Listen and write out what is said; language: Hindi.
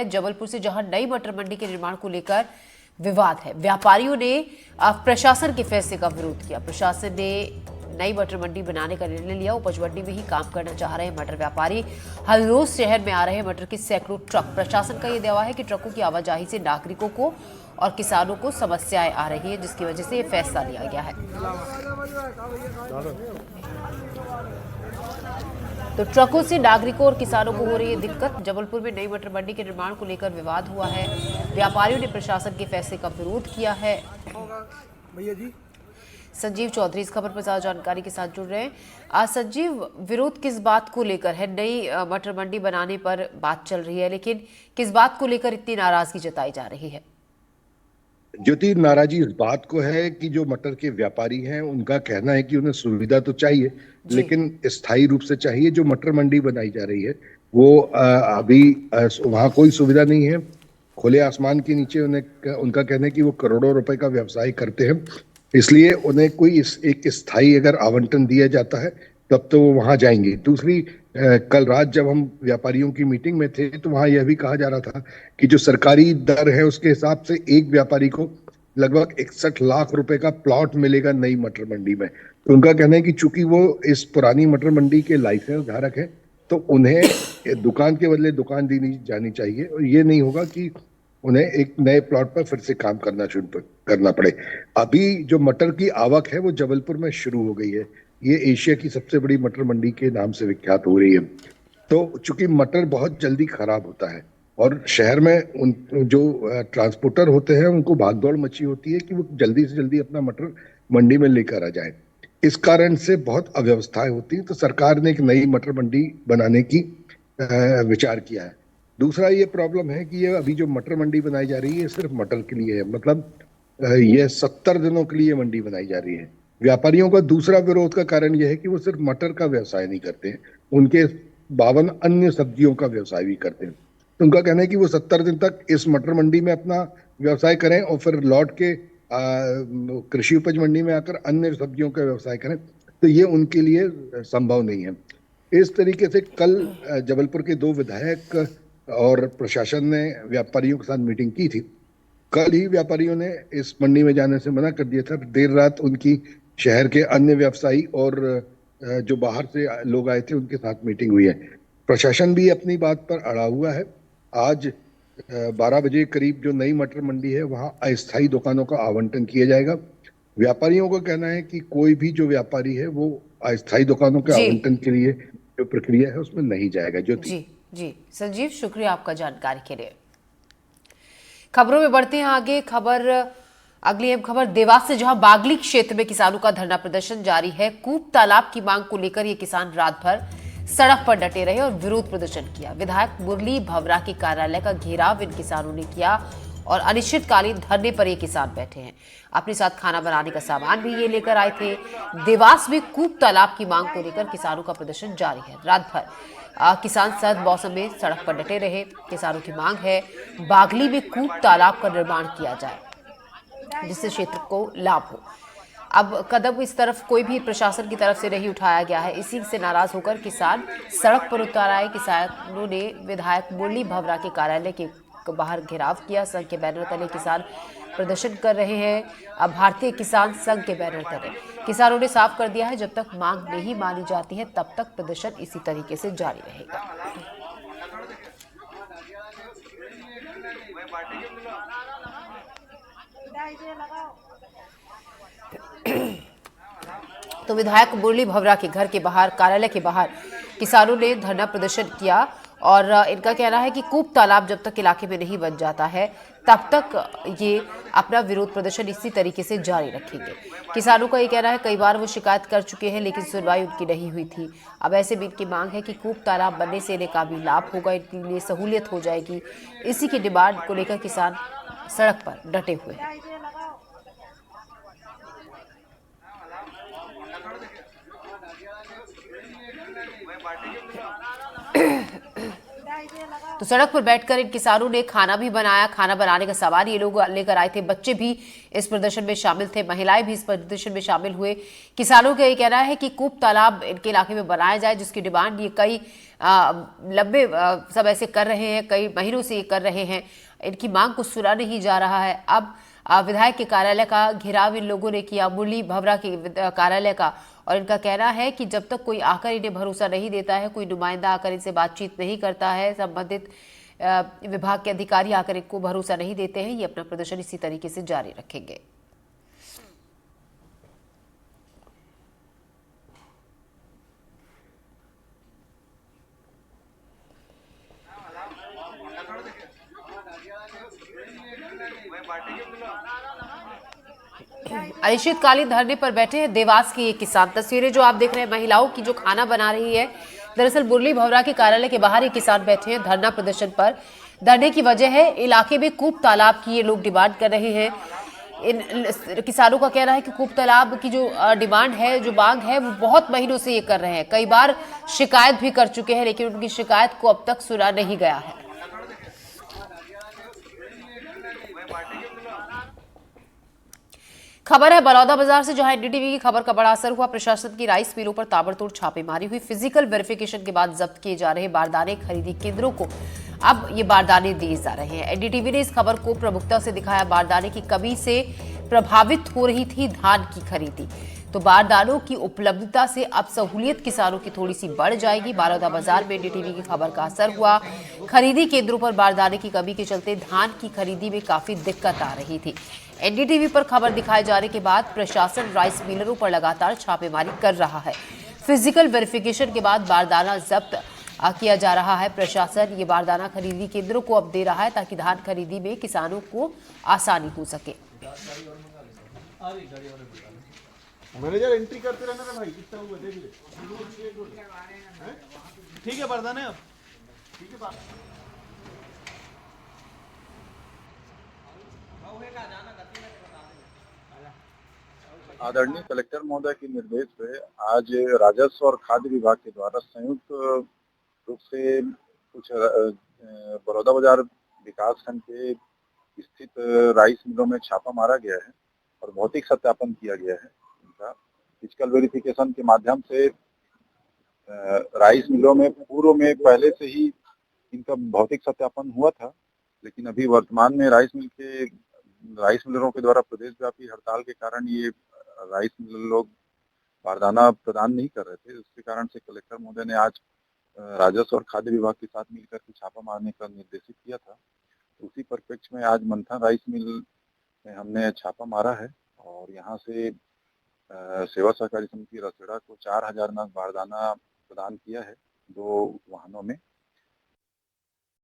जबलपुर से, जहां नई मटर मंडी के निर्माण को लेकर विवाद है। व्यापारियों ने प्रशासन के फैसले का विरोध किया। प्रशासन ने नई मटर मंडी बनाने का निर्णय लिया। उपज मंडी में ही काम करना चाह रहे मटर व्यापारी हर रोज शहर में आ रहे मटर के सैकड़ों ट्रक। प्रशासन का यह दावा है कि ट्रकों की आवाजाही से नागरिकों को और किसानों को समस्याएं आ रही है, जिसकी वजह से यह फैसला लिया गया है। तो ट्रकों से नागरिकों और किसानों को हो रही है दिक्कत। जबलपुर में नई मटर मंडी के निर्माण को लेकर विवाद हुआ है। व्यापारियों ने प्रशासन के फैसले का विरोध किया है। भैया जी, संजीव चौधरी इस खबर पर ज्यादा जानकारी के साथ जुड़ रहे हैं। आज संजीव, विरोध किस बात को लेकर है? नई मटर मंडी बनाने पर बात चल रही है, लेकिन किस बात को लेकर इतनी नाराजगी जताई जा रही है? ज्योति, नाराजी इस बात को है कि जो मटर के व्यापारी हैं उनका कहना है कि उन्हें सुविधा तो चाहिए, लेकिन स्थायी रूप से चाहिए। जो मटर मंडी बनाई जा रही है वो अभी वहाँ कोई सुविधा नहीं है। खुले आसमान के नीचे उनका कहना है कि वो करोड़ों रुपए का व्यवसाय करते हैं, इसलिए उन्हें कोई एक स्थायी अगर आवंटन दिया जाता है तब तो वो वहां जाएंगे। दूसरी, कल रात जब हम व्यापारियों की मीटिंग में थे तो वहां यह भी कहा जा रहा था कि जो सरकारी दर है उसके हिसाब से एक व्यापारी को लगभग 61 लाख रुपए का प्लॉट मिलेगा नई मटर मंडी में। तो उनका कहना है कि चूंकि वो इस पुरानी मटर मंडी के लाइसेंस धारक है तो उन्हें दुकान के बदले दुकान दी जानी चाहिए, और ये नहीं होगा कि उन्हें एक नए प्लॉट पर फिर से काम करना पड़े। अभी जो मटर की आवक है वो जबलपुर में शुरू हो गई है। ये एशिया की सबसे बड़ी मटर मंडी के नाम से विख्यात हो रही है। तो चूंकि मटर बहुत जल्दी खराब होता है और शहर में जो ट्रांसपोर्टर होते हैं उनको भागदौड़ मची होती है कि वो जल्दी से जल्दी अपना मटर मंडी में लेकर आ जाए। इस कारण से बहुत अव्यवस्थाएं होती हैं। तो सरकार ने एक नई मटर मंडी बनाने की विचार किया है। दूसरा ये प्रॉब्लम है कि ये अभी जो मटर मंडी बनाई जा रही है सिर्फ मटर के लिए है, मतलब ये 70 दिनों के लिए मंडी बनाई जा रही है। व्यापारियों का दूसरा विरोध का कारण यह है कि वो सिर्फ मटर का व्यवसाय नहीं करते हैं, उनके 52 अन्य सब्जियों का व्यवसाय भी करते हैं। तो उनका कहना है कि वो 70 दिन तक इस मटर मंडी में अपना व्यवसाय करें और फिर लौट के कृषि उपज मंडी में आकर अन्य सब्जियों का व्यवसाय करें, तो ये उनके लिए संभव नहीं है। इस तरीके से कल जबलपुर के 2 विधायक और प्रशासन ने व्यापारियों के साथ मीटिंग की थी। कल ही व्यापारियों ने इस मंडी में जाने से मना कर दिया था। देर रात उनकी शहर के अन्य व्यवसायी और जो बाहर से लोग आए थे उनके साथ मीटिंग हुई है। प्रशासन भी अपनी बात पर अड़ा हुआ है। आज 12 बजे करीब जो नई मटर मंडी है वहां अस्थायी दुकानों का आवंटन किया जाएगा। व्यापारियों का कहना है कि कोई भी जो व्यापारी है वो अस्थायी दुकानों के आवंटन के लिए जो प्रक्रिया है उसमें नहीं जाएगा। जी संजीव, शुक्रिया आपका जानकारी के लिए। खबरों में बढ़ते हैं आगे। अगली अहम खबर देवास से, जहां बागली क्षेत्र में किसानों का धरना प्रदर्शन जारी है। कूप तालाब की मांग को लेकर ये किसान रात भर सड़क पर डटे रहे और विरोध प्रदर्शन किया। विधायक मुरली भवरा के कार्यालय का घेराव इन किसानों ने किया और अनिश्चितकालीन धरने पर ये किसान बैठे हैं। अपने साथ खाना बनाने का सामान भी ये लेकर आए थे। देवास में कूप तालाब की मांग को लेकर किसानों का प्रदर्शन जारी है। रात भर किसान सर्द मौसम में सड़क पर डटे रहे। किसानों की मांग है बागली में कूप तालाब का निर्माण किया जाए जिससे क्षेत्र को लाभ हो। अब कदम इस तरफ कोई भी प्रशासन की तरफ से नहीं उठाया गया है। इसी से नाराज होकर किसान सड़क पर उतर आए। किसानों ने विधायक मुरली भवरा के कार्यालय के बाहर घेराव किया। संघ के बैनर तले किसान प्रदर्शन कर रहे हैं। अब भारतीय किसान संघ के बैनर तले किसानों ने साफ कर दिया है, जब तक मांग नहीं मानी जाती है तब तक प्रदर्शन इसी तरीके से जारी रहेगा। तो विधायक मुरली भवरा के घर के बाहर, कार्यालय के बाहर किसानों ने धरना प्रदर्शन किया और इनका कहना है कि कूप तालाब जब तक इलाके में नहीं बन जाता है तब तक ये अपना विरोध प्रदर्शन इसी तरीके से जारी रखेंगे। किसानों का ये कहना है कई बार वो शिकायत कर चुके हैं लेकिन सुनवाई उनकी नहीं हुई थी। अब ऐसे में इनकी मांग है कि कूप तालाब बनने से इन्हें काफी लाभ होगा, इनके लिए सहूलियत हो जाएगी। इसी की डिमांड को लेकर किसान सड़क पर डटे हुए हैं। तो सड़क पर बैठकर इन किसानों ने खाना भी बनाया। खाना बनाने का सामान ये लोग लेकर आए थे। बच्चे भी इस प्रदर्शन में शामिल थे, महिलाएं भी इस प्रदर्शन में शामिल हुए। किसानों का ये कहना है कि कूप तालाब इनके इलाके में बनाया जाए, जिसकी डिमांड ये कई लंबे समय से कर रहे हैं, कई महीनों से ये कर रहे हैं। इनकी मांग को सुना नहीं जा रहा है। अब विधायक के कार्यालय का घेराव इन लोगों ने किया, मुरली भवरा के कार्यालय का, और इनका कहना है कि जब तक कोई आकर इन्हें भरोसा नहीं देता है, कोई नुमाइंदा आकर इनसे बातचीत नहीं करता है, संबंधित विभाग के अधिकारी आकर इनको भरोसा नहीं देते हैं, ये अपना प्रदर्शन इसी तरीके से जारी रखेंगे। अनिश्चितकालीन धरने पर बैठे हैं देवास के ये किसान। तस्वीरें जो आप देख रहे हैं महिलाओं की जो खाना बना रही है, दरअसल मुरली भवरा के कार्यालय के बाहर ये किसान बैठे हैं धरना प्रदर्शन पर। धरने की वजह है इलाके में कूप तालाब की ये लोग डिमांड कर रहे हैं। इन किसानों का कहना है कि कूप तालाब की जो डिमांड है, जो मांग है, वो बहुत महीनों से ये कर रहे हैं। कई बार शिकायत भी कर चुके हैं, लेकिन उनकी शिकायत को अब तक सुना नहीं गया है। खबर है बलौदा बाजार से, जहां एनडीटीवी की खबर का बड़ा असर हुआ। प्रशासन की राइस मिलों पर ताबड़तोड़ छापेमारी हुई। फिजिकल वेरिफिकेशन के बाद जब्त किए जा रहे बारदाने खरीदी केंद्रों को अब ये बारदाने दिए जा रहे हैं। एनडीटीवी ने इस खबर को प्रमुखता से दिखाया। बारदाने की कमी से प्रभावित हो रही थी धान की खरीदी, तो बारदानों की उपलब्धता से अब सहूलियत किसानों की थोड़ी सी बढ़ जाएगी। बलौदा बाजार में एनडीटीवी की खबर का असर हुआ। खरीदी केंद्रों पर बारदाने की कमी के चलते धान की खरीदी में काफी दिक्कत आ रही थी। एनडीटीवी पर खबर दिखाए जाने के बाद प्रशासन राइस मिलरों पर लगातार छापेमारी कर रहा है। फिजिकल वेरिफिकेशन के बाद बारदाना जब्त किया जा रहा है। प्रशासन ये बारदाना खरीदी केंद्रों को अब दे रहा है ताकि धान खरीदी में किसानों को आसानी हो सके। मैनेजर एंट्री करते रहना ना भाई, कितना हुआ देख ले। ठीक है बारदाने, अब ठीक है बात। आदरणीय कलेक्टर महोदय के निर्देश पे आज राजस्व और खाद्य विभाग के द्वारा संयुक्त रूप से कुछ बलौदा बाजार विकास खंड के स्थित राइस मिलों में छापा मारा गया है और भौतिक सत्यापन किया गया है। इनका फिजिकल वेरिफिकेशन के माध्यम से राइस मिलों में पूर्व में पहले से ही इनका भौतिक सत्यापन हुआ था, लेकिन अभी वर्तमान में राइस मिलरों के द्वारा प्रदेश व्यापी हड़ताल के कारण ये राइस मिल लोग बारदाना प्रदान नहीं कर रहे थे। उसके कारण से कलेक्टर महोदय ने आज राजस्व और खाद्य विभाग के साथ मिलकर के छापा मारने का निर्देशित किया था। तो उसी परिप्रेक्ष्य में आज मंथन राइस मिल में हमने छापा मारा है और यहाँ से सेवा सहकारी समिति रसड़ा को 4000 नग बारदाना प्रदान किया है 2 वाहनों में।